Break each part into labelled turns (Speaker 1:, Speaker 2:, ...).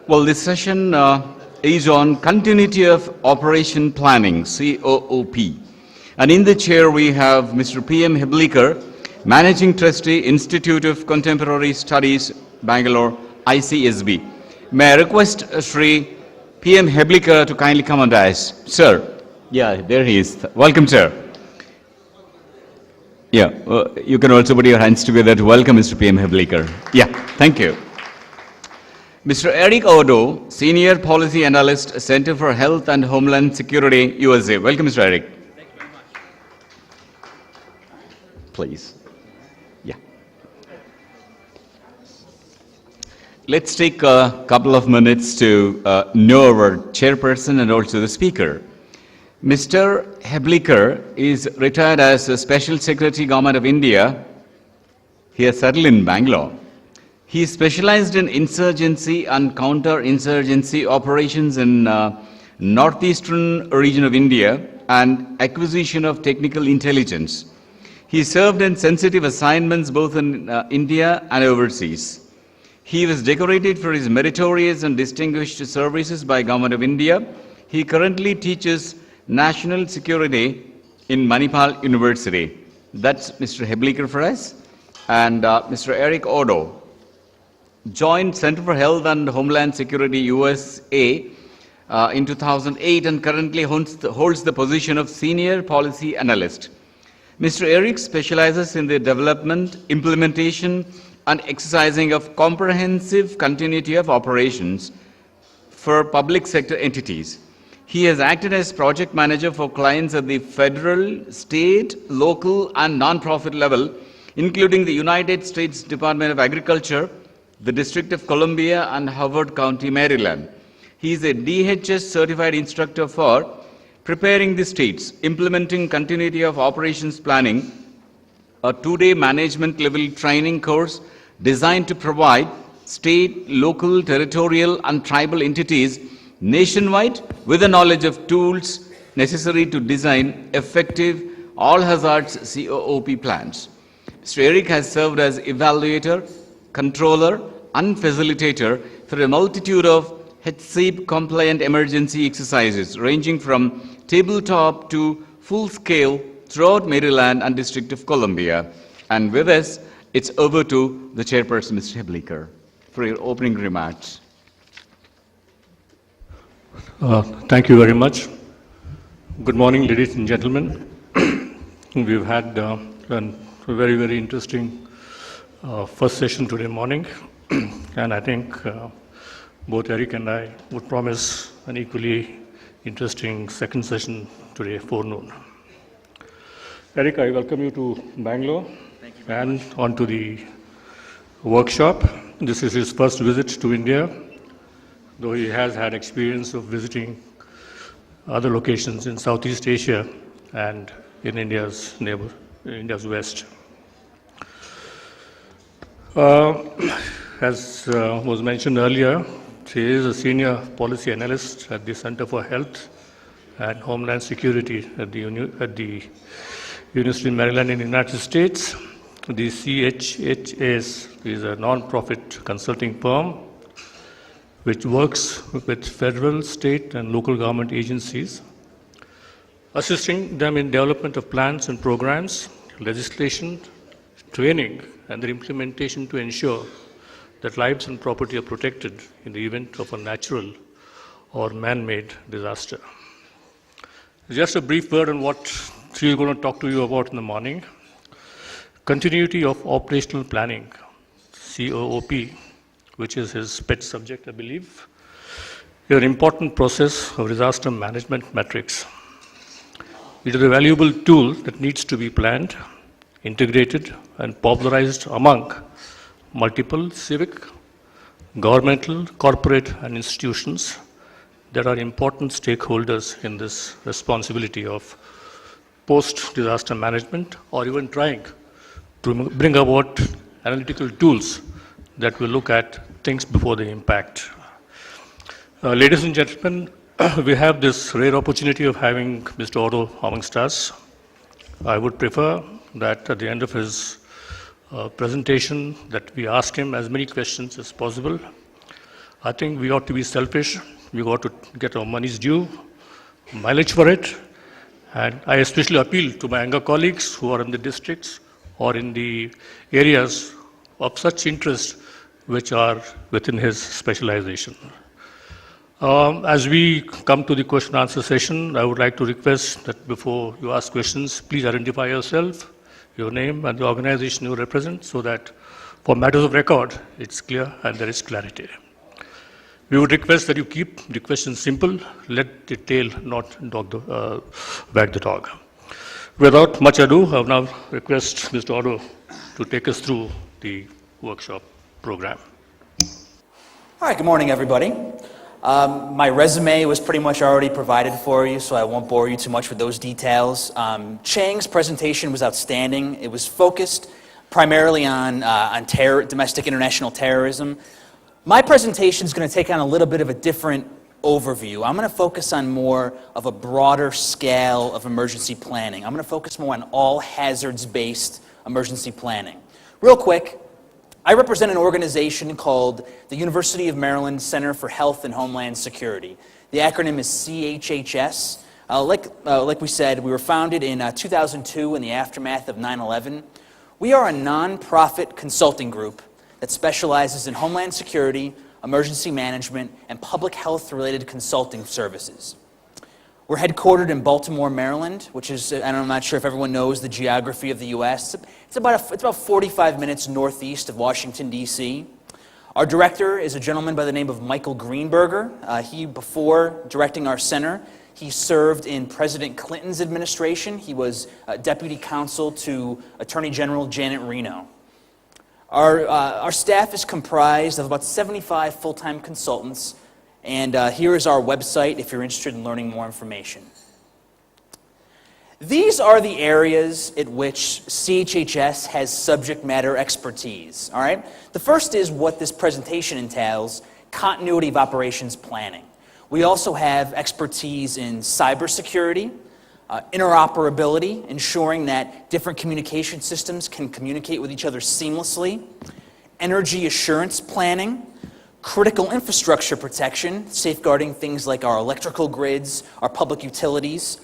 Speaker 1: Well, this session is on Continuity of Operation Planning, COOP. And in the chair we have Mr. P.M. Heblikar, Managing Trustee, Institute of Contemporary Studies, Bangalore, ICSB. May I request Sri P.M. Heblikar to kindly come on dais. Sir. Yeah, there he is. Welcome, sir. Yeah, you can also put your hands together to welcome Mr. P.M. Heblikar. Yeah, thank you. Mr. Eric Oddo, Senior Policy Analyst, Center for Health and Homeland Security, USA. Welcome, Mr. Eric.
Speaker 2: Thank you very much.
Speaker 1: Please. Yeah. Let's take a couple of minutes to know our chairperson and also the speaker. Mr. Heblikar is retired as a Special Secretary, Government of India. He has settled in Bangalore. He specialized in insurgency and counter-insurgency operations in northeastern region of India and acquisition of technical intelligence. He served in sensitive assignments both in India and overseas. He was decorated for his meritorious and distinguished services by Government of India. He currently teaches National Security in Manipal University. That's Mr. Heblikar for us. And Mr. Eric Oddo joined Center for Health and Homeland Security USA in 2008 and currently holds the position of Senior Policy Analyst. Mr. Eric specializes in the development, implementation, and exercising of comprehensive continuity of operations for public sector entities. He has acted as project manager for clients at the federal, state, local, and non-profit level, including the United States Department of Agriculture, the District of Columbia, and Howard County, Maryland. He is a DHS certified instructor for preparing the states, implementing continuity of operations planning, a 2-day management level training course designed to provide state, local, territorial, and tribal entities nationwide with the knowledge of tools necessary to design effective all hazards COOP plans. Mr. Eric has served as evaluator, controller, and facilitator for a multitude of HCEP compliant emergency exercises ranging from tabletop to full scale throughout Maryland and District of Columbia. And with this, it's over to the chairperson, Mr. Heblikar, for your opening remarks.
Speaker 3: Thank you very much. Good morning, ladies and gentlemen. We've had a very, very interesting first session today morning, and I think both Eric and I would promise an equally interesting second session today forenoon. Eric, I welcome you to Bangalore and onto the workshop. This is his first visit to India, though he has had experience of visiting other locations in Southeast Asia and in India's west. As was mentioned earlier, he is a senior policy analyst at the Center for Health and Homeland Security at the University of Maryland in the United States. The CHHS is a non-profit consulting firm which works with federal, state, and local government agencies, assisting them in development of plans and programs, legislation, training, and their implementation to ensure that lives and property are protected in the event of a natural or man-made disaster. Just a brief word on what she is going to talk to you about in the morning. Continuity of operational planning, COOP, which is his pet subject, I believe, is an important process of disaster management metrics. It is a valuable tool that needs to be planned, integrated, and popularized among multiple civic, governmental, corporate, and institutions that are important stakeholders in this responsibility of post-disaster management, or even trying to bring about analytical tools that will look at things before they impact. Ladies and gentlemen, we have this rare opportunity of having Mr. Oddo amongst us. I would prefer that at the end of his presentation that we ask him as many questions as possible. I think we ought to be selfish. We ought to get our money's due, mileage for it. And I especially appeal to my younger colleagues who are in the districts or in the areas of such interest which are within his specialization. As we come to the question and answer session, I would like to request that before you ask questions, please identify yourself, your name and the organization you represent, so that for matters of record, it's clear and there is clarity. We would request that you keep the questions simple, let the tail not wag the dog. Without much ado, I will now request Mr. Oddo to take us through the workshop program.
Speaker 2: All right, good morning, everybody. My resume was pretty much already provided for you, so I won't bore you too much with those details. Chang's presentation was outstanding. It was focused primarily on domestic international terrorism. My presentation is going to take on a little bit of a different overview. I'm going to focus on more of a broader scale of emergency planning. I'm going to focus more on all hazards-based emergency planning. Real quick, I represent an organization called the University of Maryland Center for Health and Homeland Security. The acronym is CHHS. Like we said, we were founded in 2002 in the aftermath of 9/11. We are a nonprofit consulting group that specializes in homeland security, emergency management, and public health-related consulting services. We're headquartered in Baltimore, Maryland, which is, and I'm not sure if everyone knows the geography of the U.S. It's about 45 minutes northeast of Washington, D.C. Our director is a gentleman by the name of Michael Greenberger. Before directing our center, he served in President Clinton's administration. He was deputy counsel to Attorney General Janet Reno. Our staff is comprised of about 75 full-time consultants, and here is our website if you're interested in learning more information. These are the areas at which CHHS has subject matter expertise, all right? The first is what this presentation entails, continuity of operations planning. We also have expertise in cybersecurity, interoperability, ensuring that different communication systems can communicate with each other seamlessly, energy assurance planning, critical infrastructure protection, safeguarding things like our electrical grids, our public utilities,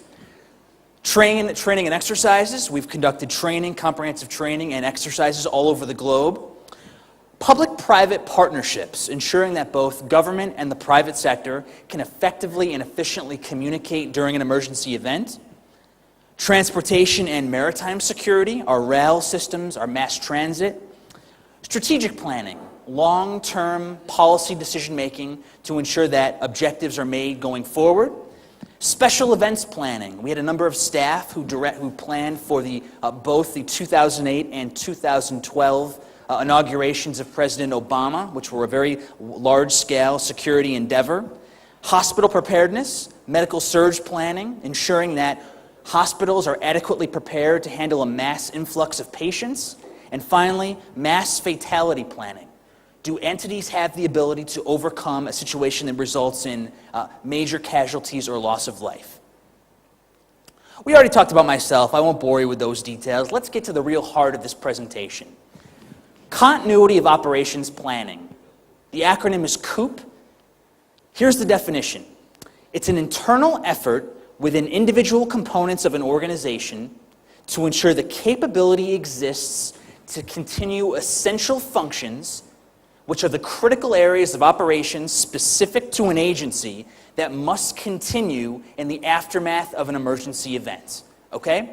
Speaker 2: training and exercises. We've conducted training, comprehensive training and exercises all over the globe. Public-private partnerships, ensuring that both government and the private sector can effectively and efficiently communicate during an emergency event. Transportation and maritime security, our rail systems, our mass transit. Strategic planning, long-term policy decision-making to ensure that objectives are made going forward. Special events planning. We had a number of staff who planned for both the 2008 and 2012 inaugurations of President Obama, which were a very large-scale security endeavor. Hospital preparedness, medical surge planning, ensuring that hospitals are adequately prepared to handle a mass influx of patients. And finally, mass fatality planning. Do entities have the ability to overcome a situation that results in major casualties or loss of life? We already talked about myself. I won't bore you with those details. Let's get to the real heart of this presentation. Continuity of operations planning. The acronym is Coop. Here's the definition. It's an internal effort within individual components of an organization to ensure the capability exists to continue essential functions, which are the critical areas of operations specific to an agency that must continue in the aftermath of an emergency event. Okay?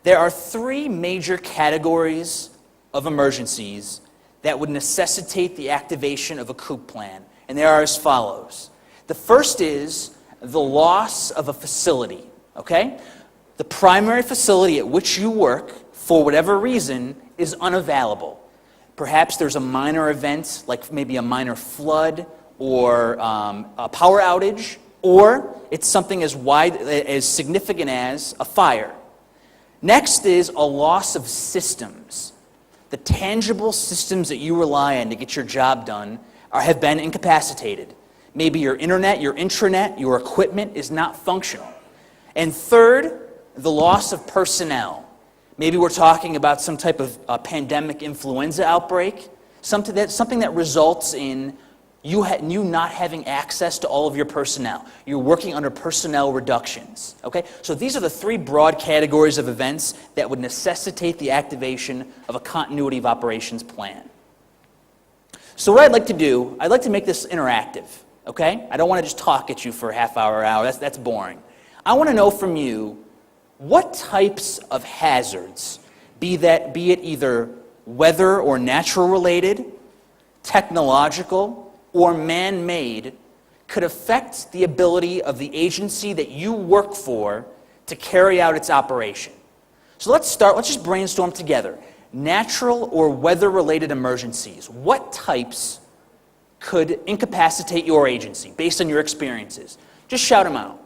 Speaker 2: There are three major categories of emergencies that would necessitate the activation of a Coop plan, and they are as follows. The first is the loss of a facility. Okay? The primary facility at which you work, for whatever reason, is unavailable. Perhaps there's a minor event, like maybe a minor flood or a power outage, or it's something as significant as a fire. Next is a loss of systems. The tangible systems that you rely on to get your job done have been incapacitated. Maybe your internet, your intranet, your equipment is not functional. And third, the loss of personnel. Maybe we're talking about some type of pandemic influenza outbreak, something that results in you not having access to all of your personnel. You're working under personnel reductions. Okay? So these are the three broad categories of events that would necessitate the activation of a continuity of operations plan. So what I'd like to do, I'd like to make this interactive. Okay? I don't want to just talk at you for a half hour or hour. That's boring. I want to know from you what types of hazards, be it either weather or natural related, technological, or man-made, could affect the ability of the agency that you work for to carry out its operation. So let's just brainstorm together. Natural or weather-related emergencies. What types could incapacitate your agency based on your experiences? Just shout them out.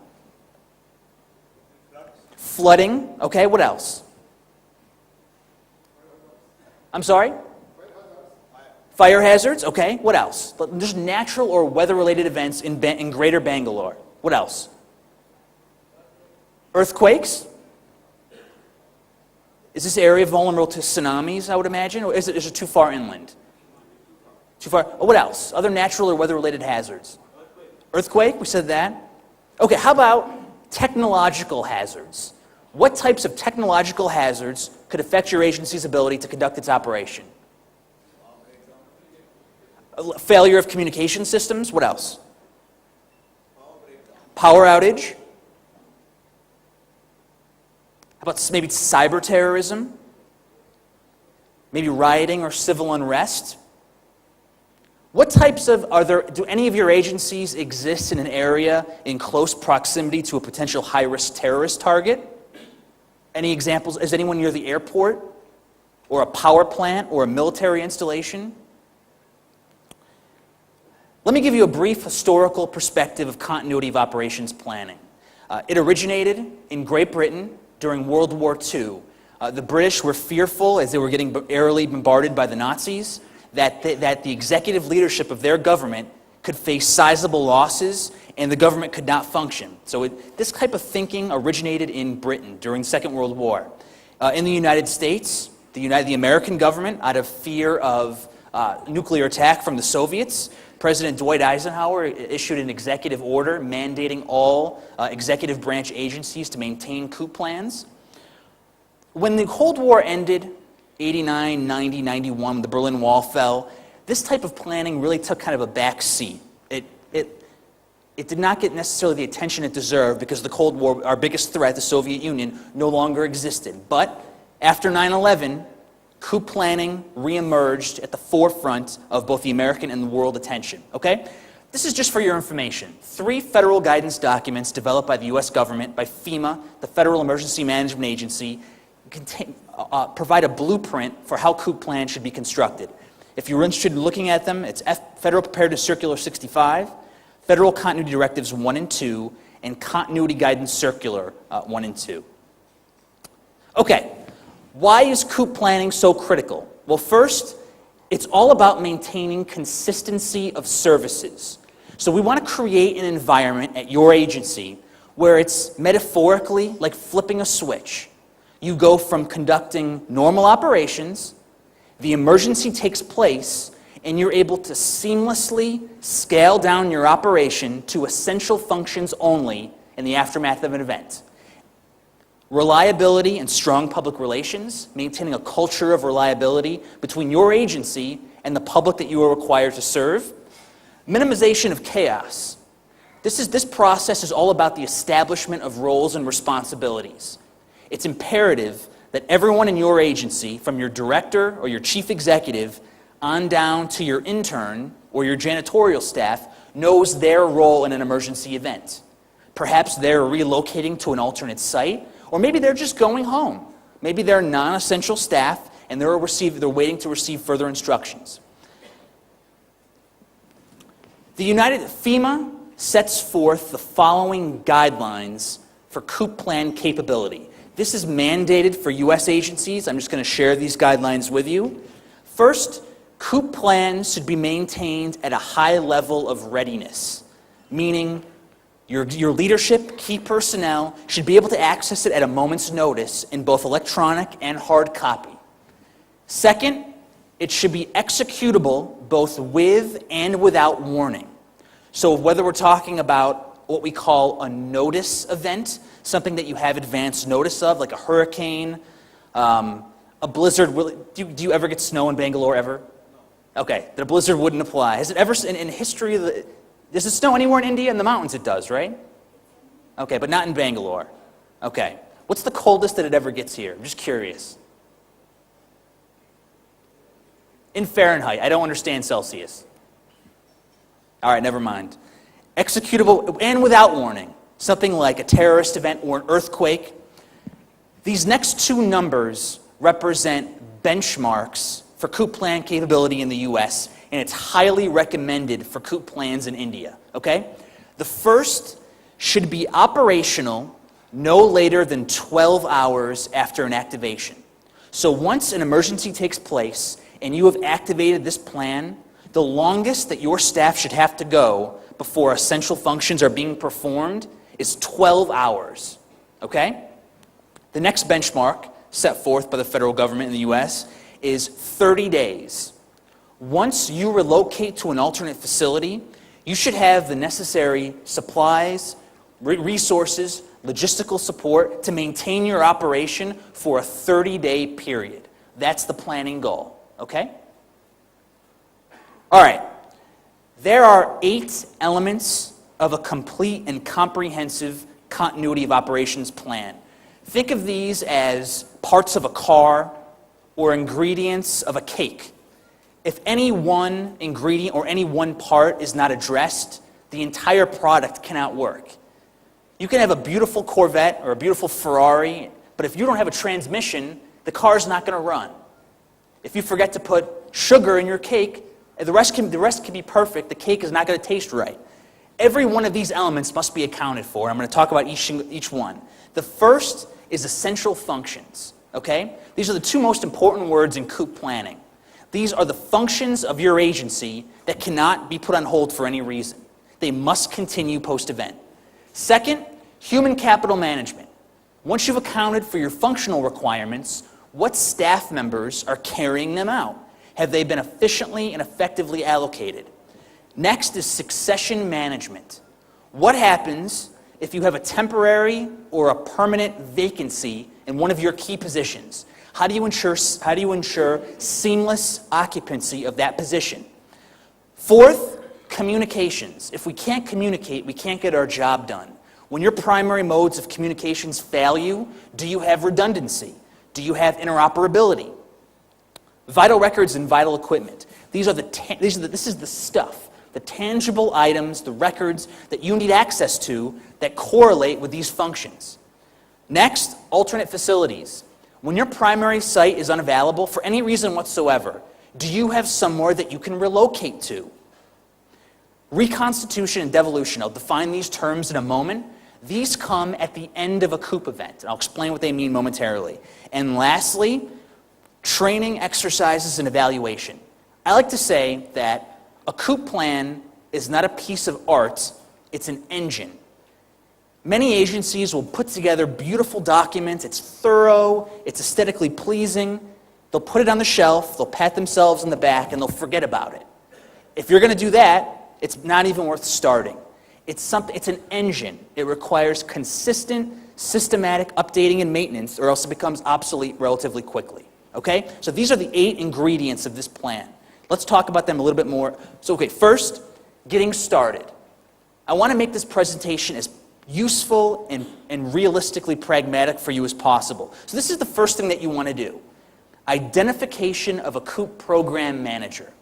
Speaker 2: Flooding, okay, what else? I'm sorry? Fire hazards, okay, what else? Just natural or weather-related events in greater Bangalore. What else? Earthquakes? Is this area vulnerable to tsunamis, I would imagine, or is it too far inland? Too far? Oh, what else? Other natural or weather-related hazards? Earthquake, we said that. Okay, how about technological hazards? What types of technological hazards could affect your agency's ability to conduct its operation? Failure of communication systems. What else? Power outage. How about maybe cyber terrorism? Maybe rioting or civil unrest? What types of, do any of your agencies exist in an area in close proximity to a potential high-risk terrorist target? Any examples? Is anyone near the airport? Or a power plant or a military installation? Let me give you a brief historical perspective of continuity of operations planning. It originated in Great Britain during World War II. The British were fearful, as they were getting airily bombarded by the Nazis, that the executive leadership of their government could face sizable losses and the government could not function. So this type of thinking originated in Britain during the Second World War. In the United States, the American government, out of fear of nuclear attack from the Soviets, President Dwight Eisenhower issued an executive order mandating all executive branch agencies to maintain Coop plans. When the Cold War ended, 89, 90, 91, the Berlin Wall fell, this type of planning really took kind of a back seat. It did not get necessarily the attention it deserved because the Cold War, our biggest threat, the Soviet Union, no longer existed. But after 9/11, Coop planning reemerged at the forefront of both the American and the world attention. Okay? This is just for your information. 3 federal guidance documents developed by the U.S. government, by FEMA, the Federal Emergency Management Agency, provide a blueprint for how Coop plans should be constructed. If you're interested in looking at them, it's Federal Preparedness Circular 65, Federal Continuity Directives 1 and 2, and Continuity Guidance Circular 1 and 2. Okay. Why is Coop planning so critical? Well, first, it's all about maintaining consistency of services. So we want to create an environment at your agency where it's metaphorically like flipping a switch. You go from conducting normal operations, the emergency takes place, and you're able to seamlessly scale down your operation to essential functions only in the aftermath of an event. Reliability and strong public relations, maintaining a culture of reliability between your agency and the public that you are required to serve. Minimization of chaos. This process is all about the establishment of roles and responsibilities. It's imperative that everyone in your agency, from your director or your chief executive on down to your intern or your janitorial staff, knows their role in an emergency event. Perhaps they're relocating to an alternate site, or maybe they're just going home. Maybe they're non-essential staff and they're waiting to receive further instructions. FEMA sets forth the following guidelines for Coop plan capability. This is mandated for U.S. agencies. I'm just going to share these guidelines with you. First, Coop plans should be maintained at a high level of readiness, meaning your leadership, key personnel, should be able to access it at a moment's notice in both electronic and hard copy. Second, It should be executable both with and without warning. So whether we're talking about what we call a notice event, something that you have advance notice of, like a hurricane, a blizzard. Do you ever get snow in Bangalore ever? Okay, the blizzard wouldn't apply. Has it ever, in history, does it snow anywhere in India? In the mountains it does, right? Okay, but not in Bangalore. Okay. What's the coldest that it ever gets here? I'm just curious. In Fahrenheit. I don't understand Celsius. All right, never mind. Executable and without warning. Something like a terrorist event or an earthquake. These next two numbers represent benchmarks for Coop plan capability in the US, and it's highly recommended for Coop plans in India, okay? The first should be operational no later than 12 hours after an activation. So once an emergency takes place and you have activated this plan, the longest that your staff should have to go before essential functions are being performed is 12 hours, okay? The next benchmark set forth by the federal government in the US is 30 days. Once you relocate to an alternate facility, you should have the necessary supplies, resources, logistical support to maintain your operation for a 30-day period. That's the planning goal, okay? All right. There are 8 elements of a complete and comprehensive continuity of operations plan. Think of these as parts of a car or ingredients of a cake. If any one ingredient or any one part is not addressed, the entire product cannot work. You can have a beautiful Corvette or a beautiful Ferrari, but if you don't have a transmission, the car's not going to run. If you forget to put sugar in your cake, the rest can be perfect, the cake is not going to taste right. Every one of these elements must be accounted for. I'm going to talk about each one. The first is essential functions, okay? These are the 2 most important words in Coop planning. These are the functions of your agency that cannot be put on hold for any reason. They must continue post-event. Second, human capital management. Once you've accounted for your functional requirements, what staff members are carrying them out? Have they been efficiently and effectively allocated? Next is succession management. What happens if you have a temporary or a permanent vacancy in one of your key positions? How do you ensure seamless occupancy of that position? Fourth, communications. If we can't communicate, we can't get our job done. When your primary modes of communications fail you, do you have redundancy? Do you have interoperability? Vital records and vital equipment. This is the stuff, the tangible items, the records that you need access to that correlate with these functions. Next, alternate facilities. When your primary site is unavailable for any reason whatsoever, do you have somewhere that you can relocate to? Reconstitution and devolution, I'll define these terms in a moment. These come at the end of a Coop event. I'll explain what they mean momentarily. And lastly, training, exercises, and evaluation. I like to say that a Coop plan is not a piece of art, it's an engine. Many agencies will put together beautiful documents, it's thorough, it's aesthetically pleasing, they'll put it on the shelf, they'll pat themselves on the back, and they'll forget about it. If you're going to do that, it's not even worth starting. It's an engine. It requires consistent, systematic updating and maintenance, or else it becomes obsolete relatively quickly. Okay? So these are the 8 ingredients of this plan. Let's talk about them a little bit more. So, okay, first, getting started. I want to make this presentation as useful and realistically pragmatic for you as possible. So this is the first thing that you want to do. Identification of a Coop program manager.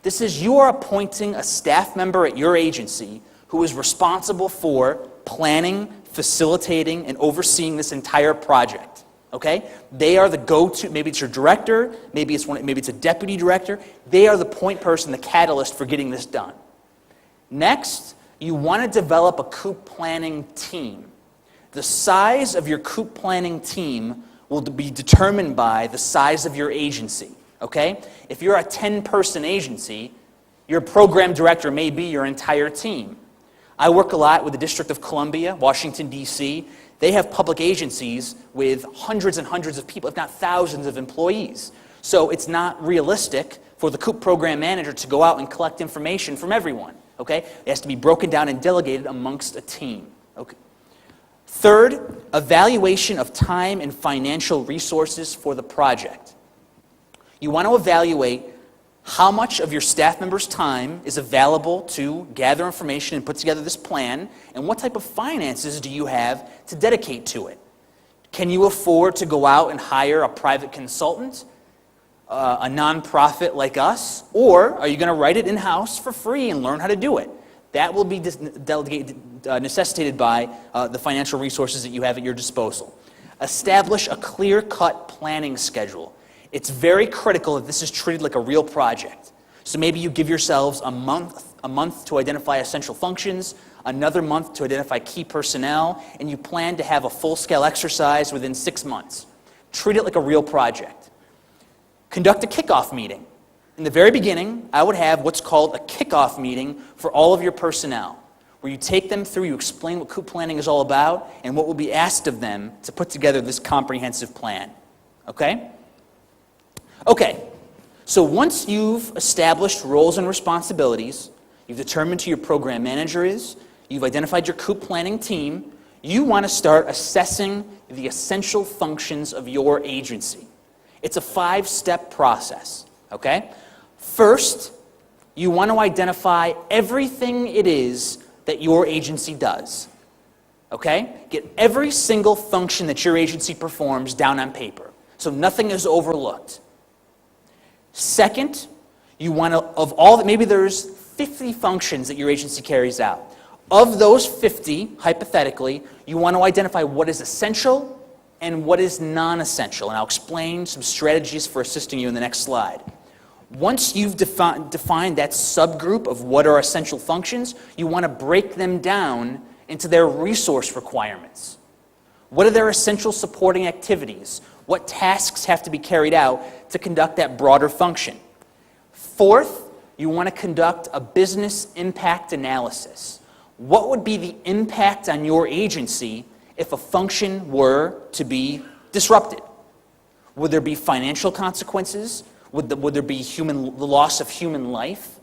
Speaker 2: This is you are appointing a staff member at your agency who is responsible for planning, facilitating, and overseeing this entire project. Okay? They are the go-to, maybe it's your director, maybe it's a deputy director. They are the point person, the catalyst for getting this done. Next, you want to develop a Coop planning team. The size of your Coop planning team will be determined by the size of your agency. Okay? If you're a 10-person agency, your program director may be your entire team. I work a lot with the District of Columbia, Washington, D.C. They have public agencies with hundreds and hundreds of people, if not thousands of employees. So it's not realistic for the Coop program manager to go out and collect information from everyone, okay? It has to be broken down and delegated amongst a team, okay? Third, evaluation of time and financial resources for the project. You want to evaluate how much of your staff members' time is available to gather information and put together this plan, and what type of finances do you have to dedicate to it? Can you afford to go out and hire a private consultant, a nonprofit like us, or are you going to write it in-house for free and learn how to do it? That will be necessitated by the financial resources that you have at your disposal. Establish a clear-cut planning schedule. It's very critical that this is treated like a real project. So maybe you give yourselves a month to identify essential functions, another month to identify key personnel, and you plan to have a full-scale exercise within 6 months. Treat it like a real project. Conduct a kickoff meeting. In the very beginning, I would have what's called a kickoff meeting for all of your personnel, where you take them through, you explain what Coop planning is all about, and what will be asked of them to put together this comprehensive plan. Okay? Okay, so once you've established roles and responsibilities, you've determined who your program manager is, you've identified your Coop planning team, you want to start assessing the essential functions of your agency. It's a 5-step process, okay? First, you want to identify everything it is that your agency does, okay? Get every single function that your agency performs down on paper, so nothing is overlooked. Second, you want to, maybe there's 50 functions that your agency carries out. Of those 50, hypothetically, you want to identify what is essential and what is non-essential. And I'll explain some strategies for assisting you in the next slide. Once you've defined that subgroup of what are essential functions, you want to break them down into their resource requirements. What are their essential supporting activities? What tasks have to be carried out to conduct that broader function? Fourth, you want to conduct a business impact analysis. What would be the impact on your agency if a function were to be disrupted? Would there be financial consequences? Would there be the loss of human life?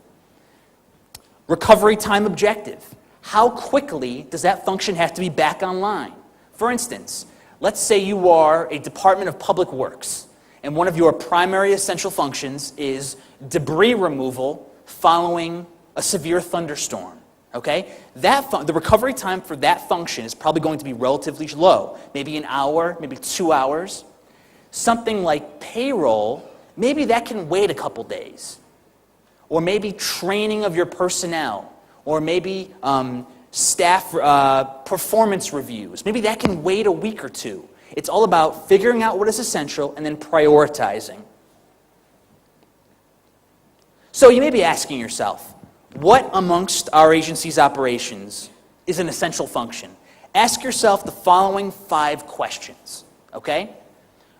Speaker 2: Recovery time objective. How quickly does that function have to be back online? For instance, let's say you are a Department of Public Works, and one of your primary essential functions is debris removal following a severe thunderstorm. Okay? The recovery time for that function is probably going to be relatively low, maybe an hour, maybe 2 hours. Something like payroll, maybe that can wait a couple days. Or maybe training of your personnel, or maybe staff performance reviews. Maybe that can wait a week or two. It's all about figuring out what is essential and then prioritizing. So you may be asking yourself, what amongst our agency's operations is an essential function? Ask yourself the following 5 questions, okay?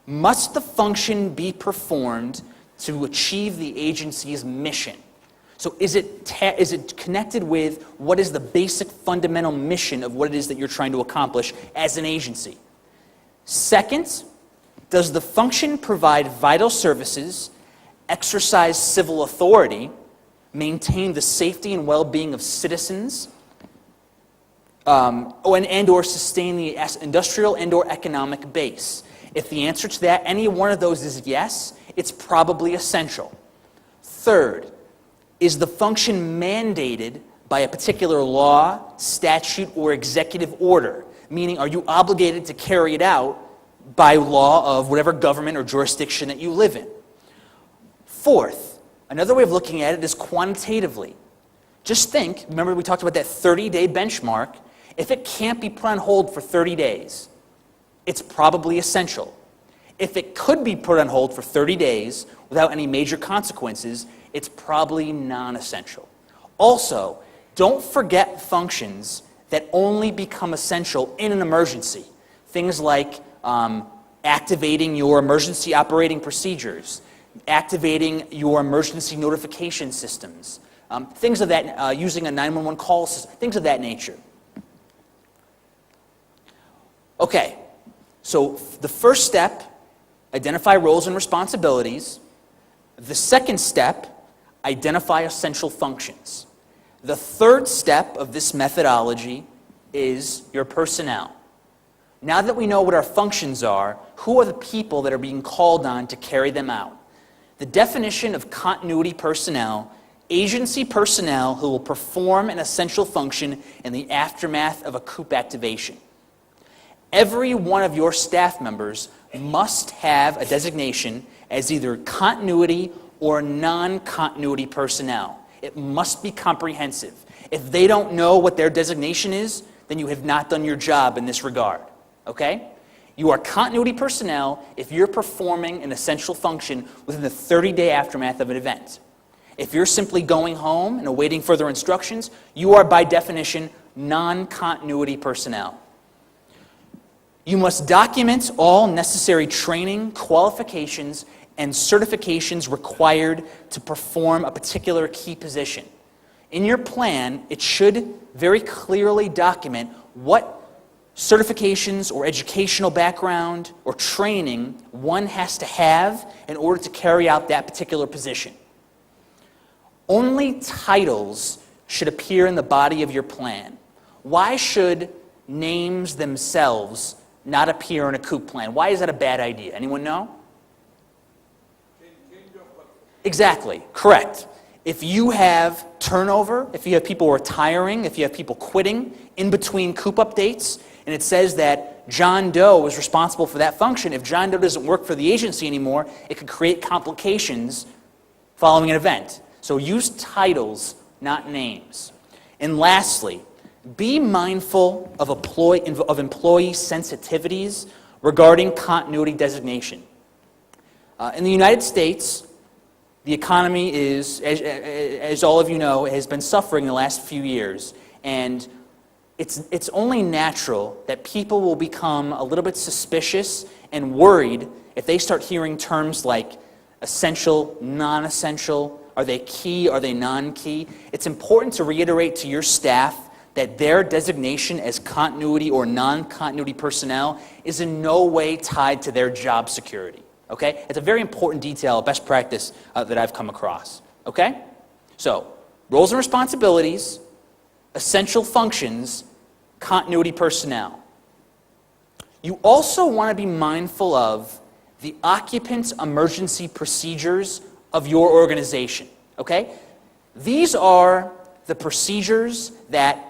Speaker 2: Must the function be performed to achieve the agency's mission? So is it connected with what is the basic fundamental mission of what it is that you're trying to accomplish as an agency? Second, does the function provide vital services, exercise civil authority, maintain the safety and well-being of citizens, and or sustain the industrial and or economic base? If the answer to that, any one of those is yes, it's probably essential. Third, is the function mandated by a particular law, statute, or executive order? Meaning, are you obligated to carry it out by law of whatever government or jurisdiction that you live in? Fourth, another way of looking at it is quantitatively. Just think, remember we talked about that 30-day benchmark. If it can't be put on hold for 30 days, it's probably essential. If it could be put on hold for 30 days without any major consequences, it's probably non-essential. Also, don't forget functions that only become essential in an emergency. Things like activating your emergency operating procedures, activating your emergency notification systems, things of that, using a 911 call system, things of that nature. Okay, so the first step, identify roles and responsibilities. The second step, identify essential functions. The third step of this methodology is your personnel. Now that we know what our functions are, who are the people that are being called on to carry them out? The definition of continuity personnel, agency personnel who will perform an essential function in the aftermath of a Coop activation. Every one of your staff members must have a designation as either continuity or non-continuity personnel. It must be comprehensive. If they don't know what their designation is, then you have not done your job in this regard. Okay? You are continuity personnel if you're performing an essential function within the 30-day aftermath of an event. If you're simply going home and awaiting further instructions, you are by definition non-continuity personnel. You must document all necessary training, qualifications, and certifications required to perform a particular key position. In your plan, it should very clearly document what certifications or educational background or training one has to have in order to carry out that particular position. Only titles should appear in the body of your plan. Why should names themselves not appear in a Coop plan? Why is that a bad idea? Anyone know? Exactly, correct. If you have turnover, if you have people retiring, if you have people quitting in between Coop updates, and it says that John Doe is responsible for that function, if John Doe doesn't work for the agency anymore, it could create complications following an event. So use titles, not names. And lastly, be mindful of employee sensitivities regarding continuity designation. In the United States, the economy is, as all of you know, has been suffering the last few years. And it's only natural that people will become a little bit suspicious and worried if they start hearing terms like essential, non-essential, are they key, are they non-key? It's important to reiterate to your staff that their designation as continuity or non-continuity personnel is in no way tied to their job security. Okay? It's a very important detail, a best practice that I've come across. Okay? So, roles and responsibilities, essential functions, continuity personnel. You also want to be mindful of the occupant emergency procedures of your organization. Okay? These are the procedures that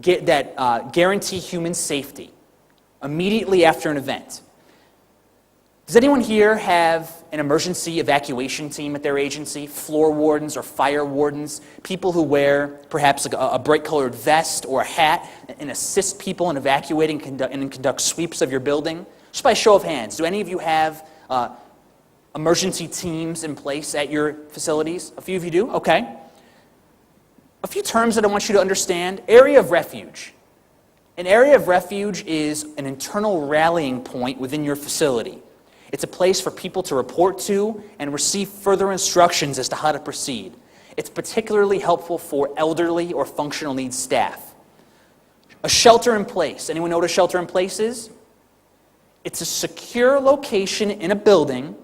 Speaker 2: guarantee human safety immediately after an event. Does anyone here have an emergency evacuation team at their agency? Floor wardens or fire wardens? People who wear perhaps like a bright-colored vest or a hat and assist people in evacuating and conduct sweeps of your building? Just by show of hands, do any of you have emergency teams in place at your facilities? A few of you do? Okay. A few terms that I want you to understand. Area of refuge. An area of refuge is an internal rallying point within your facility. It's a place for people to report to and receive further instructions as to how to proceed. It's particularly helpful for elderly or functional needs staff. A shelter in place. Anyone know what a shelter in place is? It's a secure location in a building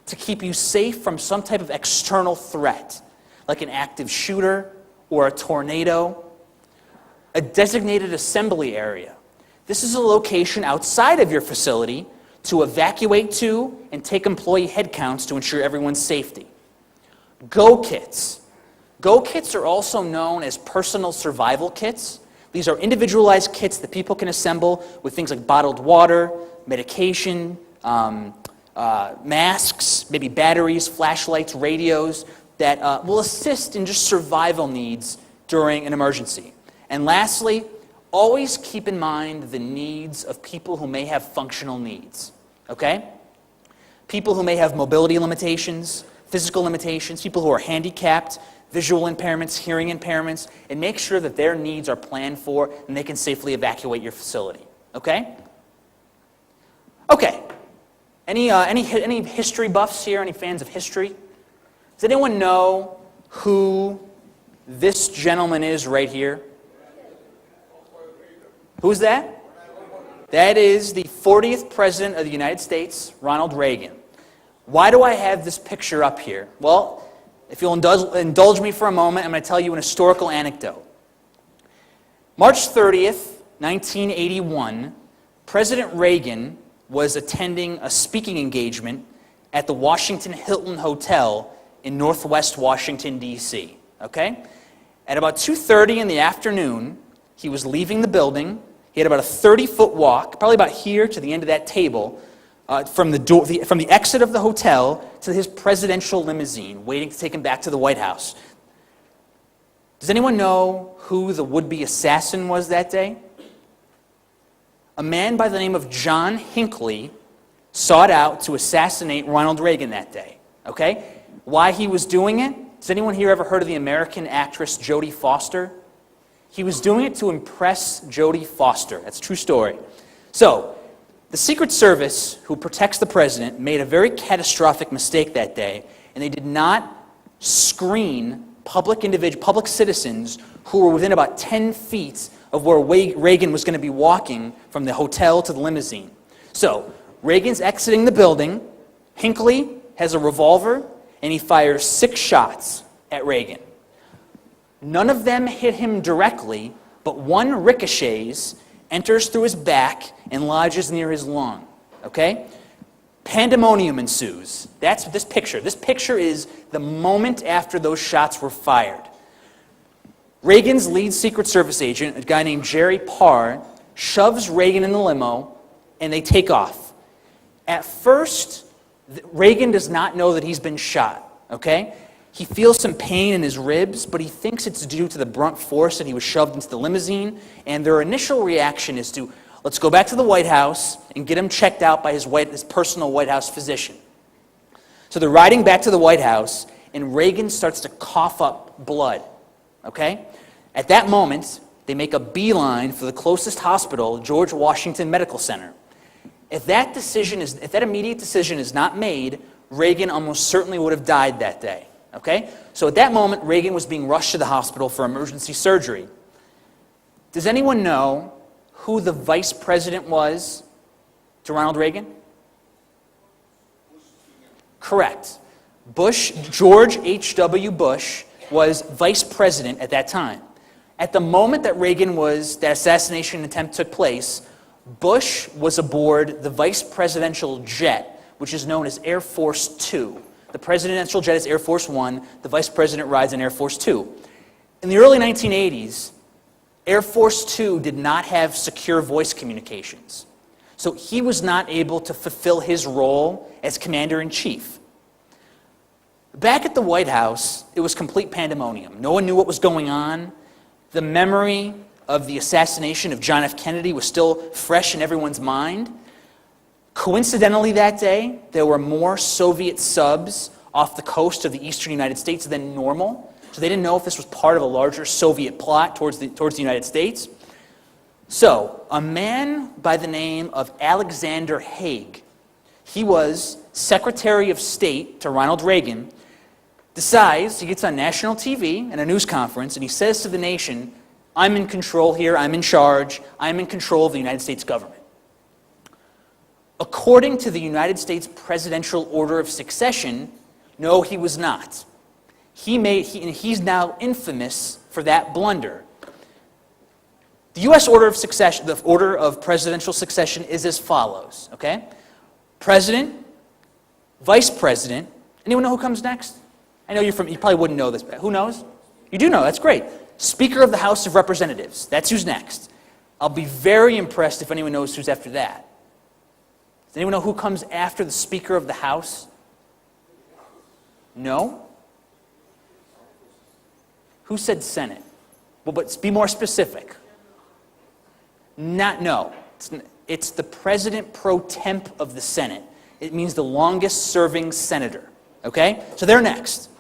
Speaker 2: to keep you safe from some type of external threat, like an active shooter or a tornado. A designated assembly area. This is a location outside of your facility to evacuate to and take employee headcounts to ensure everyone's safety. Go kits. Go kits are also known as personal survival kits. These are individualized kits that people can assemble with things like bottled water, medication, masks, maybe batteries, flashlights, radios that will assist in just survival needs during an emergency. And lastly, always keep in mind the needs of people who may have functional needs, okay? People who may have mobility limitations, physical limitations, people who are handicapped, visual impairments, hearing impairments, and make sure that their needs are planned for and they can safely evacuate your facility, okay? Okay, any history buffs here, any fans of history? Does anyone know who this gentleman is right here? Who's that? That is the 40th President of the United States, Ronald Reagan. Why do I have this picture up here? Well, if you'll indulge me for a moment, I'm going to tell you an historical anecdote. March 30th, 1981, President Reagan was attending a speaking engagement at the Washington Hilton Hotel in Northwest Washington, D.C., okay? At about 2:30 in the afternoon, he was leaving the building. He had about a 30-foot walk, probably about here to the end of that table, from the exit of the hotel to his presidential limousine, waiting to take him back to the White House. Does anyone know who the would-be assassin was that day? A man by the name of John Hinckley sought out to assassinate Ronald Reagan that day, okay? Why he was doing it? Has anyone here ever heard of the American actress Jodie Foster? He was doing it to impress Jodie Foster. That's a true story. So, the Secret Service, who protects the president, made a very catastrophic mistake that day, and they did not screen public citizens who were within about 10 feet of where Reagan was going to be walking from the hotel to the limousine. So, Reagan's exiting the building, Hinckley has a revolver, and he fires 6 shots at Reagan. None of them hit him directly, but one ricochets, enters through his back, and lodges near his lung. Okay? Pandemonium ensues. That's this picture. This picture is the moment after those shots were fired. Reagan's lead Secret Service agent, a guy named Jerry Parr, shoves Reagan in the limo, and they take off. At first, Reagan does not know that he's been shot, okay? He feels some pain in his ribs, but he thinks it's due to the brunt force that he was shoved into the limousine, and their initial reaction is to, let's go back to the White House and get him checked out by his personal White House physician. So they're riding back to the White House, and Reagan starts to cough up blood, okay? At that moment, they make a beeline for the closest hospital, George Washington Medical Center. If that immediate decision is not made, Reagan almost certainly would have died that day. Okay? So at that moment, Reagan was being rushed to the hospital for emergency surgery. Does anyone know who the vice president was to Ronald Reagan? Correct. George H.W. Bush was vice president at that time. At the moment that that assassination attempt took place, Bush was aboard the vice presidential jet, which is known as Air Force Two. The presidential jet is Air Force One. The vice president rides in Air Force Two. In the early 1980s, Air Force Two did not have secure voice communications. So he was not able to fulfill his role as commander-in-chief. Back at the White House, it was complete pandemonium. No one knew what was going on. The memory of the assassination of John F. Kennedy was still fresh in everyone's mind. Coincidentally that day, there were more Soviet subs off the coast of the eastern United States than normal. So they didn't know if this was part of a larger Soviet plot towards the United States. So, a man by the name of Alexander Haig, he was Secretary of State to Ronald Reagan, decides, he gets on national TV in a news conference, and he says to the nation, I'm in control here, I'm in charge, I'm in control of the United States government. According to the United States Presidential Order of Succession, no, he was not. He's now infamous for that blunder. The U.S. Order of Succession, the order of presidential succession is as follows, okay? President, Vice President. Anyone know who comes next? I know you probably wouldn't know this, but who knows? You do know, that's great. Speaker of the House of Representatives, that's who's next. I'll be very impressed if anyone knows who's after that. Does anyone know who comes after the Speaker of the House? No? Who said Senate? Well, but be more specific. No. It's the President pro temp of the Senate. It means the longest serving senator. Okay? So they're next.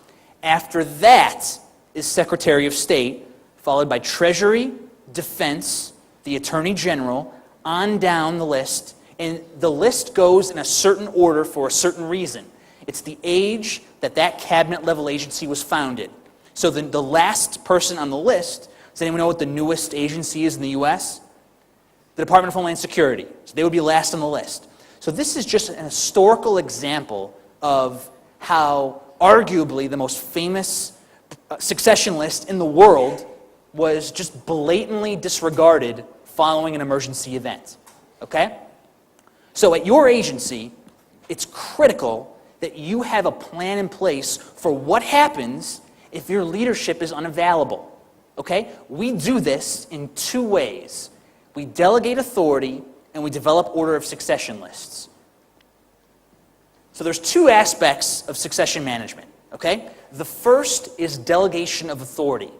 Speaker 2: After that is Secretary of State, followed by Treasury, Defense, the Attorney General, on down the list. And the list goes in a certain order for a certain reason. It's the age that cabinet-level agency was founded. So the last person on the list, does anyone know what the newest agency is in the U.S.? The Department of Homeland Security. So they would be last on the list. So this is just an historical example of how arguably the most famous succession list in the world was just blatantly disregarded following an emergency event. Okay? So at your agency, it's critical that you have a plan in place for what happens if your leadership is unavailable. Okay? We do this in two ways. We delegate authority and we develop order of succession lists. So there's two aspects of succession management. Okay? The first is delegation of authority.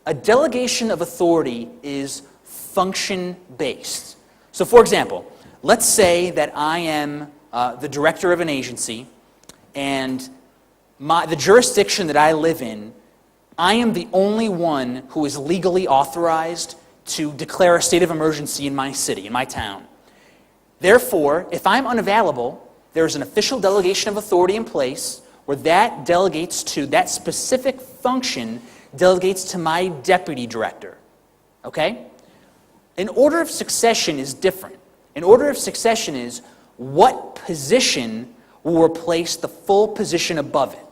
Speaker 2: A delegation of authority is function-based. So for example, let's say that I am the director of an agency, and the jurisdiction that I live in, I am the only one who is legally authorized to declare a state of emergency in my city, in my town. Therefore, if I'm unavailable, there's an official delegation of authority in place where that delegates to, that specific function delegates to my deputy director. Okay? An order of succession is different. An order of succession is what position will replace the full position above it.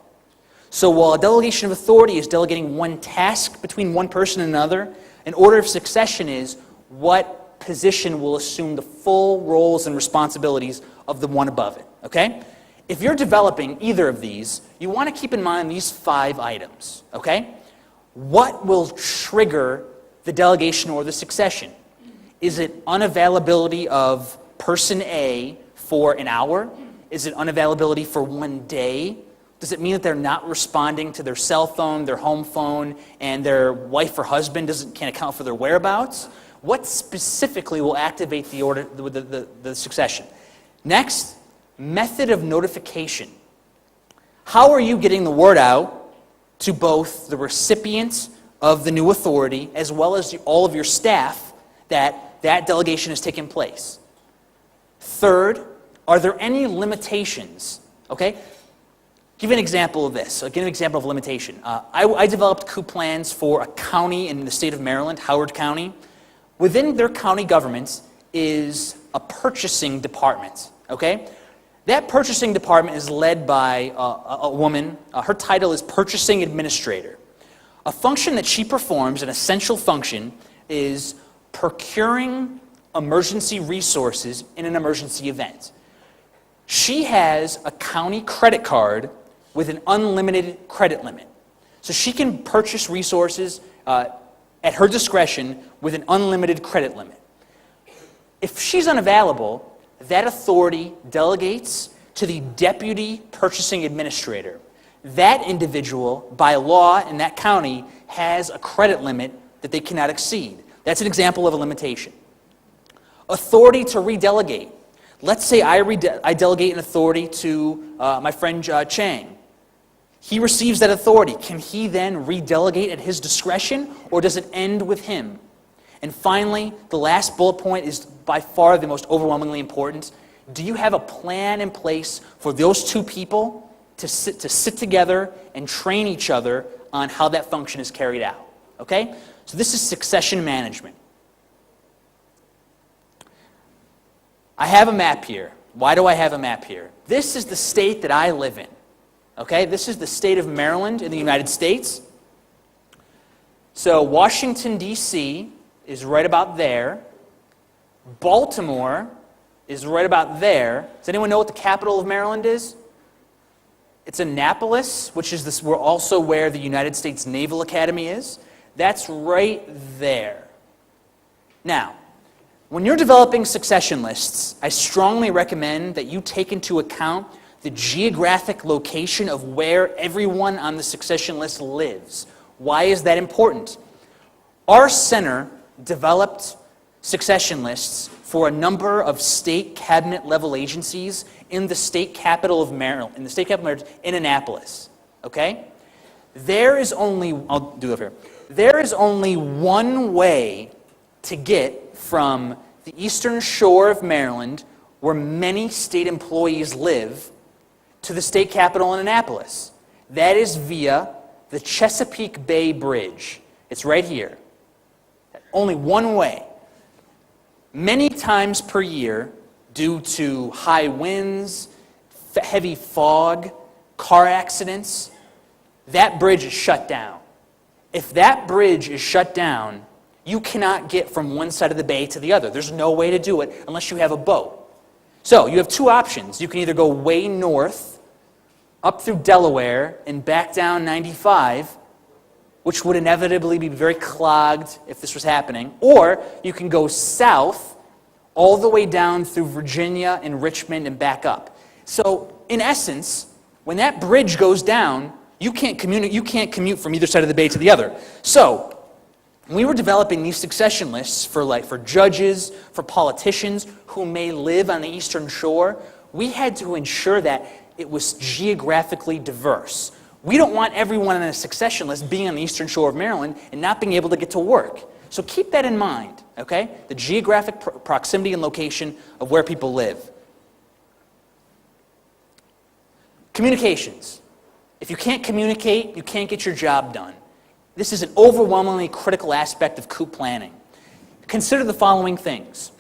Speaker 2: So while a delegation of authority is delegating one task between one person and another, an order of succession is what position will assume the full roles and responsibilities of the one above it. Okay? If you're developing either of these, you want to keep in mind these 5 items. Okay? What will trigger the delegation or the succession? Is it unavailability of person A for an hour? Is it unavailability for one day? Does it mean that they're not responding to their cell phone, their home phone, and their wife or husband can't account for their whereabouts? What specifically will activate the order, the succession? Next, method of notification. How are you getting the word out to both the recipient of the new authority as well as all of your staff that that delegation has taken place? Third, are there any limitations? Okay? Give an example of this. I'll give an example of limitation. I developed Coop plans for a county in the state of Maryland, Howard County. Within their county government is a purchasing department. Okay? That purchasing department is led by a woman. Her title is Purchasing Administrator. A function that she performs, an essential function, is procuring emergency resources in an emergency event. She has a county credit card with an unlimited credit limit. So she can purchase resources at her discretion with an unlimited credit limit. If she's unavailable, that authority delegates to the deputy purchasing administrator. That individual, by law in that county, has a credit limit that they cannot exceed. That's an example of a limitation. Authority to redelegate. Let's say I delegate an authority to my friend Chang. He receives that authority. Can he then redelegate at his discretion, or does it end with him? And finally, the last bullet point is by far the most overwhelmingly important. Do you have a plan in place for those two people to sit together and train each other on how that function is carried out? Okay? So this is succession management. I have a map here. Why do I have a map here? This is the state that I live in. Okay? This is the state of Maryland in the United States. So Washington, D.C. is right about there. Baltimore is right about there. Does anyone know what the capital of Maryland is? It's Annapolis, which is also where the United States Naval Academy is. That's right there. Now, when you're developing succession lists, I strongly recommend that you take into account the geographic location of where everyone on the succession list lives. Why is that important? Our center developed succession lists for a number of state cabinet level agencies in the state capital of Maryland, in Annapolis. Okay? I'll do it here. There is only one way to get from the eastern shore of Maryland, where many state employees live, to the state capital in Annapolis. That is via the Chesapeake Bay Bridge. It's right here. Only one way. Many times per year, due to high winds, heavy fog, car accidents, that bridge is shut down. If that bridge is shut down, you cannot get from one side of the bay to the other. There's no way to do it unless you have a boat. So you have two options. You can either go way north, up through Delaware, and back down 95, which would inevitably be very clogged if this was happening, or you can go south all the way down through Virginia and Richmond and back up. So in essence, when that bridge goes down, you can't commute from either side of the bay to the other. So when we were developing these succession lists for judges, for politicians who may live on the Eastern Shore, we had to ensure that it was geographically diverse. We don't want everyone on a succession list being on the Eastern Shore of Maryland and not being able to get to work. So keep that in mind, okay? The geographic proximity and location of where people live. Communications. If you can't communicate, you can't get your job done. This is an overwhelmingly critical aspect of Coop planning. Consider the following things.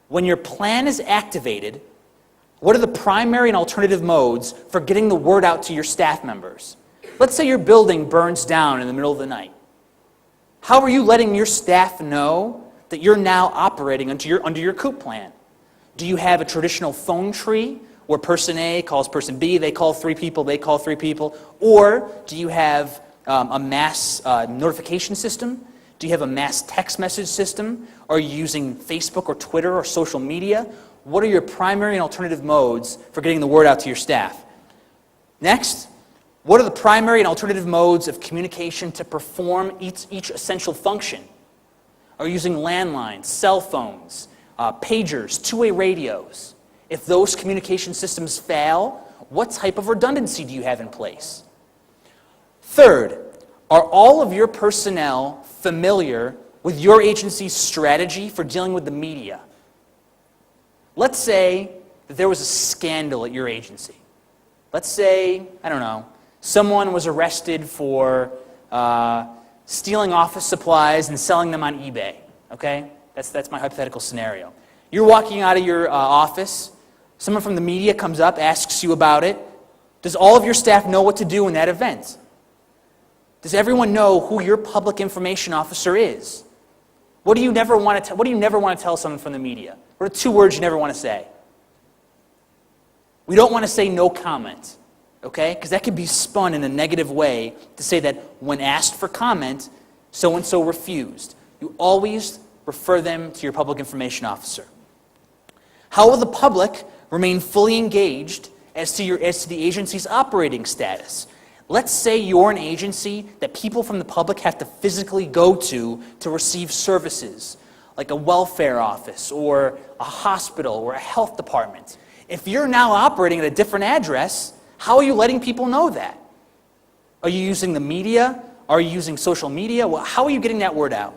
Speaker 2: When your plan is activated, what are the primary and alternative modes for getting the word out to your staff members? Let's say your building burns down in the middle of the night. How are you letting your staff know that you're now operating under your Coop plan? Do you have a traditional phone tree where person A calls person B, they call 3 people, they call 3 people? Or do you have a mass notification system? Do you have a mass text message system? Are you using Facebook or Twitter or social media? What are your primary and alternative modes for getting the word out to your staff? Next, what are the primary and alternative modes of communication to perform each essential function? Are you using landlines, cell phones, pagers, two-way radios? If those communication systems fail, what type of redundancy do you have in place? Third, are all of your personnel familiar with your agency's strategy for dealing with the media? Let's say that there was a scandal at your agency. Let's say, I don't know, someone was arrested for stealing office supplies and selling them on eBay, okay? That's my hypothetical scenario. You're walking out of your office, someone from the media comes up, asks you about it. Does all of your staff know what to do in that event? Does everyone know who your public information officer is? What do you never want to tell someone from the media? What are 2 words you never want to say? We don't want to say no comment, okay? Because that could be spun in a negative way to say that when asked for comment, so-and-so refused. You always refer them to your public information officer. How will the public remain fully engaged as to the agency's operating status? Let's say you're an agency that people from the public have to physically go to receive services, like a welfare office or a hospital or a health department. If you're now operating at a different address, how are you letting people know that? Are you using the media? Are you using social media? Well, how are you getting that word out?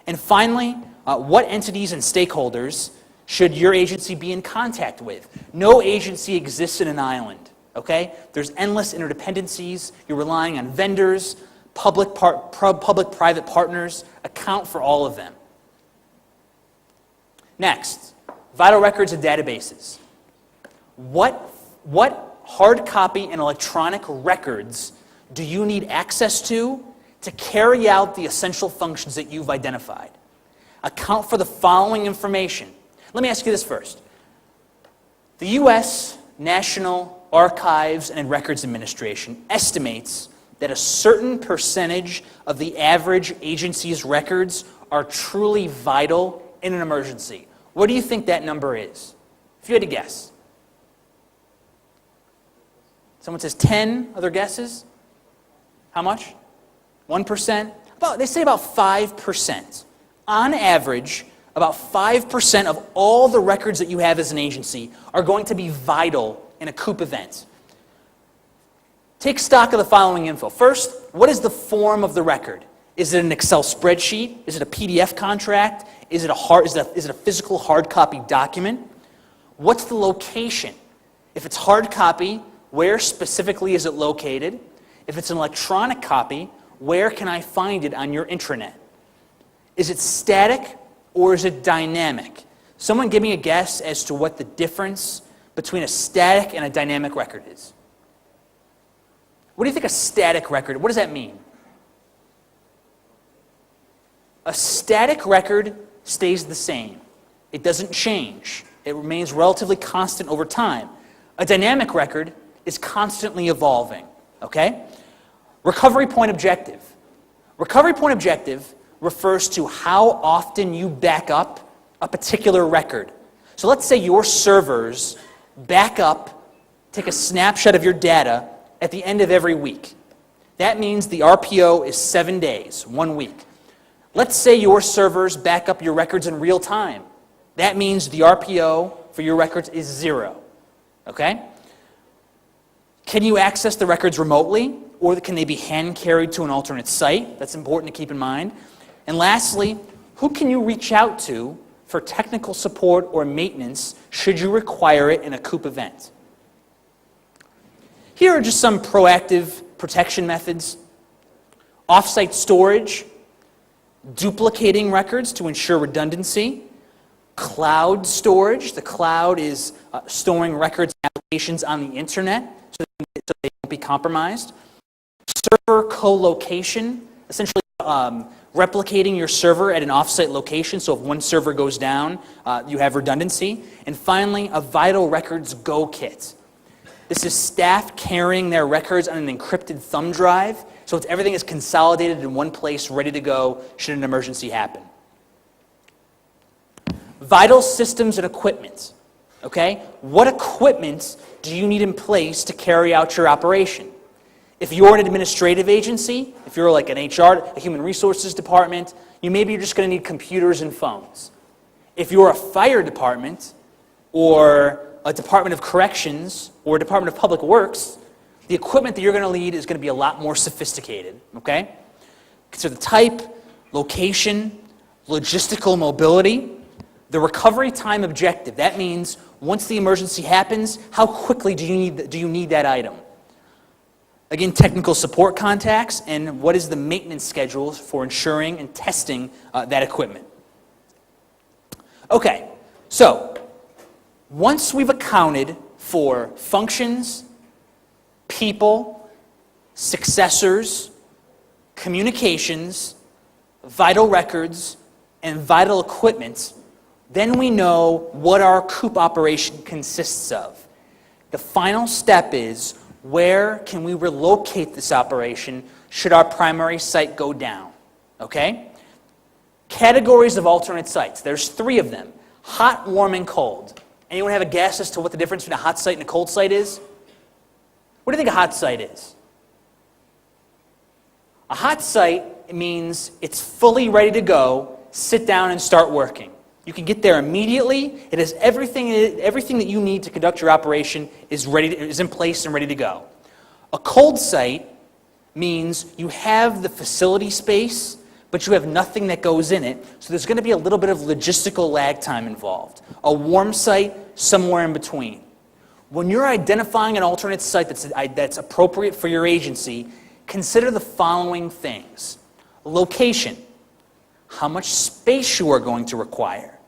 Speaker 2: And finally, what entities and stakeholders should your agency be in contact with? No agency exists in an island. Okay? There's endless interdependencies. You're relying on vendors, public-private partners. Account for all of them. Next, vital records and databases. What hard copy and electronic records do you need access to carry out the essential functions that you've identified? Account for the following information. Let me ask you this first. The U.S. National Archives and Records Administration estimates that a certain percentage of the average agency's records are truly vital in an emergency. What do you think that number is? If you had to guess. Someone says 10 other guesses? How much? 1%? They say about 5%. On average, about 5% of all the records that you have as an agency are going to be vital in a Coop event. Take stock of the following info. First, what is the form of the record? Is it an Excel spreadsheet? Is it a PDF contract? Is it a physical hard copy document? What's the location? If it's hard copy, where specifically is it located? If it's an electronic copy, where can I find it on your intranet? Is it static or is it dynamic? Someone give me a guess as to what the difference between a static and a dynamic record is? What do you think a static record, what does that mean? A static record stays the same. It doesn't change. It remains relatively constant over time. A dynamic record is constantly evolving, okay? Recovery point objective. Recovery point objective refers to how often you back up a particular record. So let's say your servers back up, take a snapshot of your data at the end of every week. That means the RPO is 7 days, 1 week. Let's say your servers back up your records in real time. That means the RPO for your records is 0, okay? Can you access the records remotely, or can they be hand-carried to an alternate site? That's important to keep in mind. And lastly, who can you reach out to for technical support or maintenance should you require it in a Coop event? Here are just some proactive protection methods. Off-site storage, duplicating records to ensure redundancy, cloud storage. The cloud is storing records and applications on the internet so they won't be compromised. Server co-location, essentially replicating your server at an off-site location, so if one server goes down, you have redundancy. And finally, a vital records go kit. This is staff carrying their records on an encrypted thumb drive, so everything is consolidated in one place, ready to go should an emergency happen. Vital systems and equipment, okay? What equipment do you need in place to carry out your operation? If you're an administrative agency, if you're like an HR, a human resources department, maybe you're just going to need computers and phones. If you're a fire department or a Department of Corrections or a Department of Public Works, the equipment that you're going to need is going to be a lot more sophisticated, okay? So the type, location, logistical mobility, the recovery time objective. That means once the emergency happens, how quickly do you need that item? Again, technical support contacts, and what is the maintenance schedule for ensuring and testing that equipment. Okay, so once we've accounted for functions, people, successors, communications, vital records, and vital equipment, then we know what our Coop operation consists of. The final step is, where can we relocate this operation should our primary site go down? Okay? Categories of alternate sites. There's 3 of them. Hot, warm, and cold. Anyone have a guess as to what the difference between a hot site and a cold site is? What do you think a hot site is? A hot site means it's fully ready to go, sit down and start working. You can get there immediately. It has everything that you need to conduct your operation is in place and ready to go. A cold site means you have the facility space, but you have nothing that goes in it, so there's going to be a little bit of logistical lag time involved. A warm site, somewhere in between. When you're identifying an alternate site that's appropriate for your agency, consider the following things. Location. How much space you are going to require.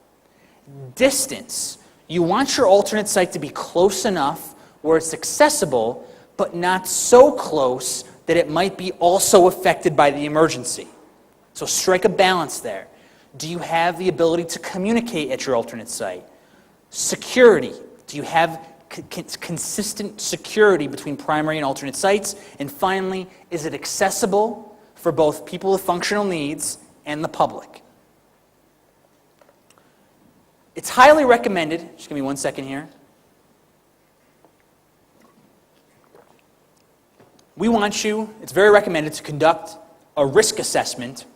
Speaker 2: Distance. You want your alternate site to be close enough where it's accessible, but not so close that it might be also affected by the emergency. So strike a balance there. Do you have the ability to communicate at your alternate site? Security. Do you have consistent security between primary and alternate sites? And finally, is it accessible for both people with functional needs and the public? It's highly recommended, just give me 1 second here. It's very recommended to conduct a risk assessment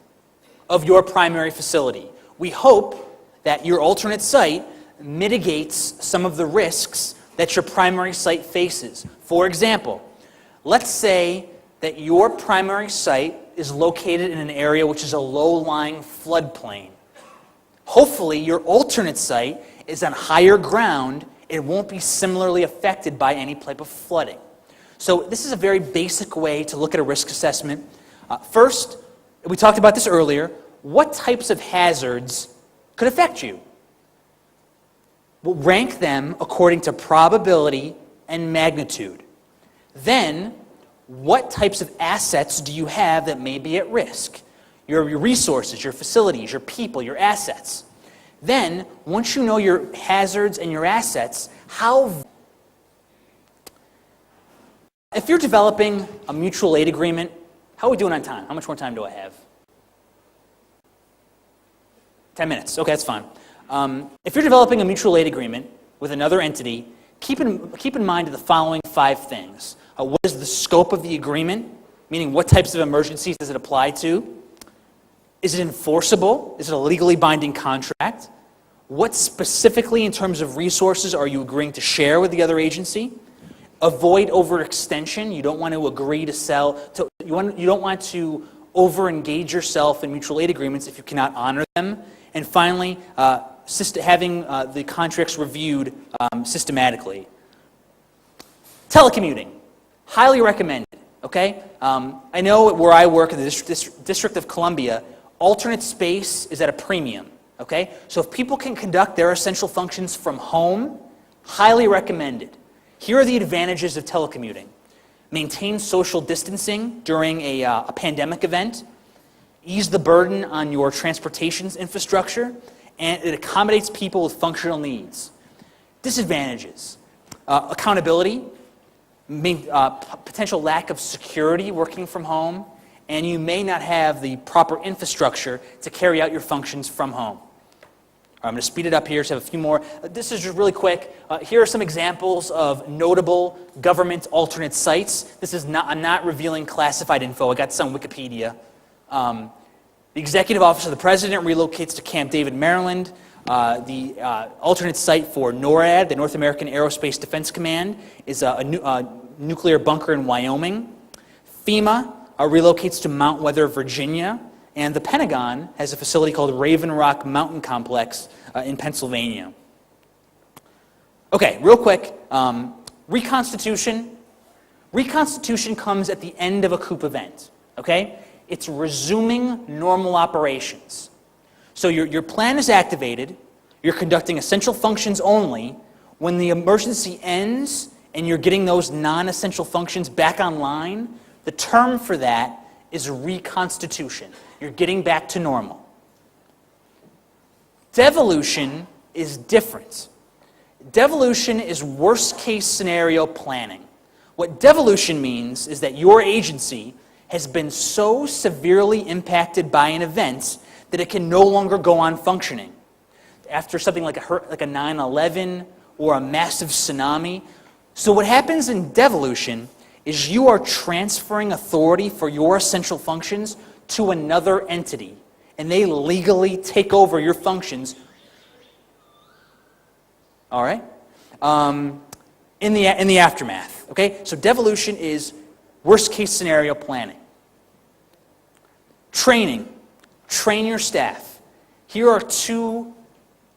Speaker 2: of your primary facility. We hope that your alternate site mitigates some of the risks that your primary site faces. For example, let's say that your primary site is located in an area which is a low-lying floodplain. Hopefully, your alternate site is on higher ground. It won't be similarly affected by any type of flooding. So this is a very basic way to look at a risk assessment. First, we talked about this earlier, what types of hazards could affect you? We'll rank them according to probability and magnitude. Then, what types of assets do you have that may be at risk? Your resources, your facilities, your people, your assets. Then, once you know your hazards and your assets, if you're developing a mutual aid agreement, how are we doing on time? How much more time do I have? 10 minutes. Okay, that's fine. If you're developing a mutual aid agreement with another entity, keep in mind the following 5 things. What is the scope of the agreement? Meaning, what types of emergencies does it apply to? Is it enforceable? Is it a legally binding contract? What specifically, in terms of resources, are you agreeing to share with the other agency? Avoid overextension. You don't want to agree to sell. You don't want to over-engage yourself in mutual aid agreements if you cannot honor them. And finally, having the contracts reviewed systematically. Telecommuting. Highly recommended. Okay? I know where I work in the District of Columbia, alternate space is at a premium. Okay? So if people can conduct their essential functions from home, highly recommended. Here are the advantages of telecommuting. Maintain social distancing during a pandemic event. Ease the burden on your transportation infrastructure. And it accommodates people with functional needs. Disadvantages. Accountability. Potential lack of security working from home. And you may not have the proper infrastructure to carry out your functions from home. I'm going to speed it up here, so I have a few more. This is just really quick. Here are some examples of notable government alternate sites. I'm not revealing classified info. I got this on Wikipedia. The Executive Office of the President relocates to Camp David, Maryland. The alternate site for NORAD, the North American Aerospace Defense Command, is a nuclear bunker in Wyoming. FEMA relocates to Mount Weather, Virginia. And the Pentagon has a facility called Raven Rock Mountain Complex in Pennsylvania. Okay, real quick, Reconstitution. Reconstitution comes at the end of a Coop event, okay? It's resuming normal operations. So your plan is activated, you're conducting essential functions only. When the emergency ends and you're getting those non-essential functions back online, the term for that is reconstitution. You're getting back to normal. Devolution is different. Devolution is worst-case scenario planning. What devolution means is that your agency has been so severely impacted by an event that it can no longer go on functioning. After something like a 9/11 or a massive tsunami. So what happens in devolution is you are transferring authority for your essential functions to another entity, and they legally take over your functions. All right? In the aftermath. Okay? So devolution is worst-case scenario planning. Training. Train your staff. Here are 2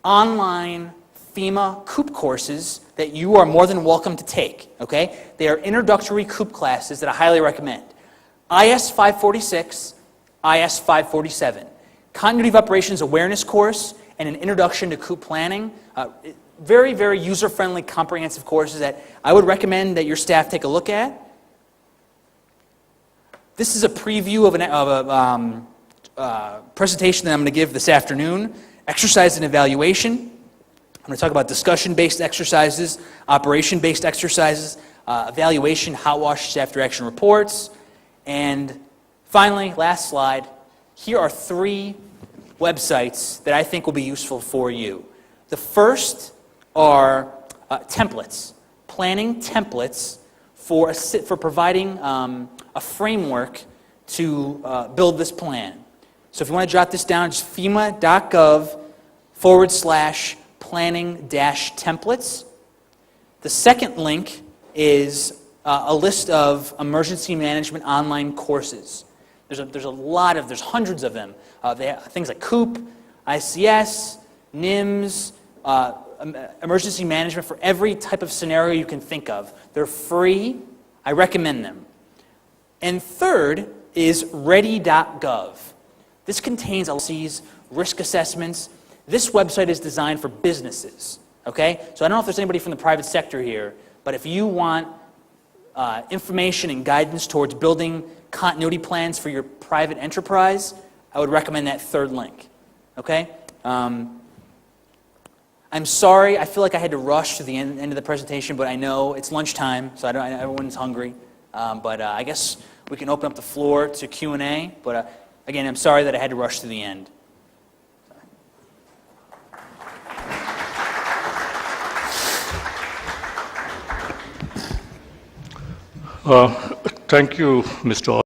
Speaker 2: online FEMA Coop courses that you are more than welcome to take. Okay? They are introductory Coop classes that I highly recommend. IS 546, IS 547. Continuity of Operations Awareness course and an Introduction to Coop Planning. Very, very user-friendly, comprehensive courses that I would recommend that your staff take a look at. This is a preview of a presentation that I'm going to give this afternoon. Exercise and evaluation. I'm going to talk about discussion-based exercises, operation-based exercises, evaluation, hot washes after action reports, and finally, last slide, here are 3 websites that I think will be useful for you. The first are templates, planning templates for providing a framework to build this plan. So if you want to jot this down, it's fema.gov/planning-templates. The second link is a list of emergency management online courses. There's hundreds of them. They have things like Coop, ICS, NIMS, emergency management for every type of scenario you can think of. They're free. I recommend them. And third is ready.gov. This contains policies, risk assessments. This website is designed for businesses. Okay? So I don't know if there's anybody from the private sector here, but if you want information and guidance towards building continuity plans for your private enterprise, I would recommend that third link. Okay? I'm sorry, I feel like I had to rush to the end of the presentation, but I know it's lunchtime, so everyone's hungry. But I guess we can open up the floor to Q&A. But again, I'm sorry that I had to rush to the end.
Speaker 3: Thank you, Mr.